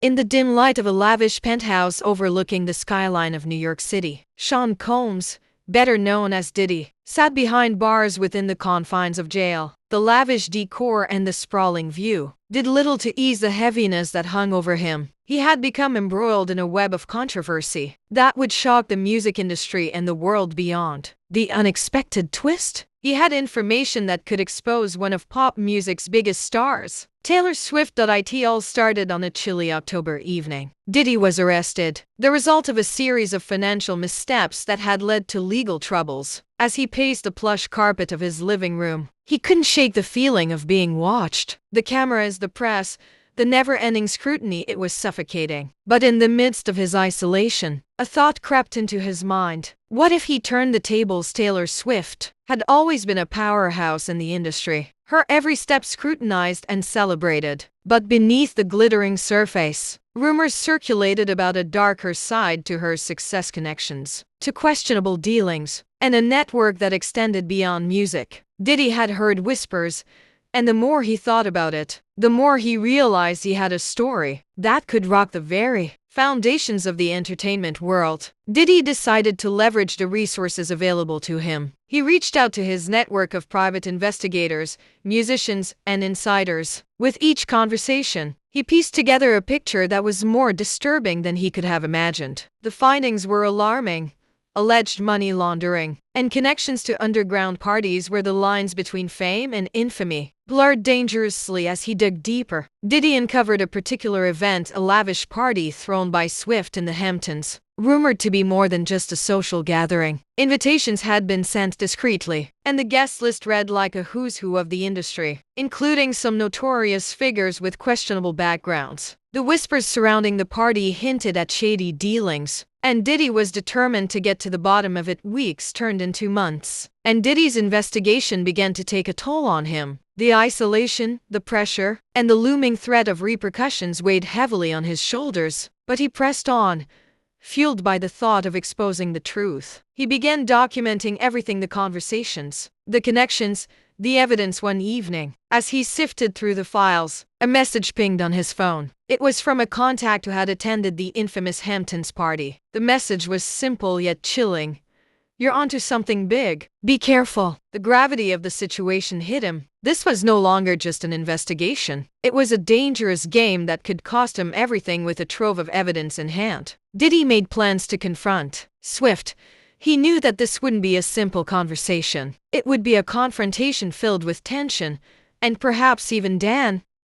In the dim light of a lavish penthouse overlooking the skyline of New York City, Sean Combs, better known as Diddy, sat behind bars within the confines of jail. The lavish decor and the sprawling view did little to ease the heaviness that hung over him. He had become embroiled in a web of controversy that would shock the music industry and the world beyond. The unexpected twist? He had information that could expose one of pop music's biggest stars. Taylor Swift. It all started on a chilly October evening. Diddy was arrested, the result of a series of financial missteps that had led to legal troubles. As he paced the plush carpet of his living room, he couldn't shake the feeling of being watched. The cameras, the press, the never-ending scrutiny, it was suffocating. But in the midst of his isolation, a thought crept into his mind. What if he turned the tables? Taylor Swift had always been a powerhouse in the industry, her every step scrutinized and celebrated. But beneath the glittering surface, rumors circulated about a darker side to her success, connections to questionable dealings, and a network that extended beyond music. Diddy had heard whispers, and the more he thought about it, the more he realized he had a story that could rock the very foundations of the entertainment world. Diddy decided to leverage the resources available to him. He reached out to his network of private investigators, musicians, and insiders. With each conversation, he pieced together a picture that was more disturbing than he could have imagined. The findings were alarming. Alleged money laundering and connections to underground parties where the lines between fame and infamy blurred dangerously. As he dug deeper, Diddy uncovered a particular event, a lavish party thrown by Swift in the Hamptons, rumored to be more than just a social gathering. Invitations had been sent discreetly, and the guest list read like a who's who of the industry, including some notorious figures with questionable backgrounds. The whispers surrounding the party hinted at shady dealings, and Diddy was determined to get to the bottom of it. Weeks turned into months, and Diddy's investigation began to take a toll on him. The isolation, the pressure, and the looming threat of repercussions weighed heavily on his shoulders, but he pressed on, fueled by the thought of exposing the truth. He began documenting everything, the conversations, the connections, the evidence. One evening, as he sifted through the files, a message pinged on his phone. It was from a contact who had attended the infamous Hamptons party. The message was simple yet chilling. "You're onto something big. Be careful." The gravity of the situation hit him. This was no longer just an investigation. It was a dangerous game that could cost him everything. With a trove of evidence in hand, Diddy made plans to confront Swift. He knew that this wouldn't be a simple conversation. It would be a confrontation filled with tension, and perhaps even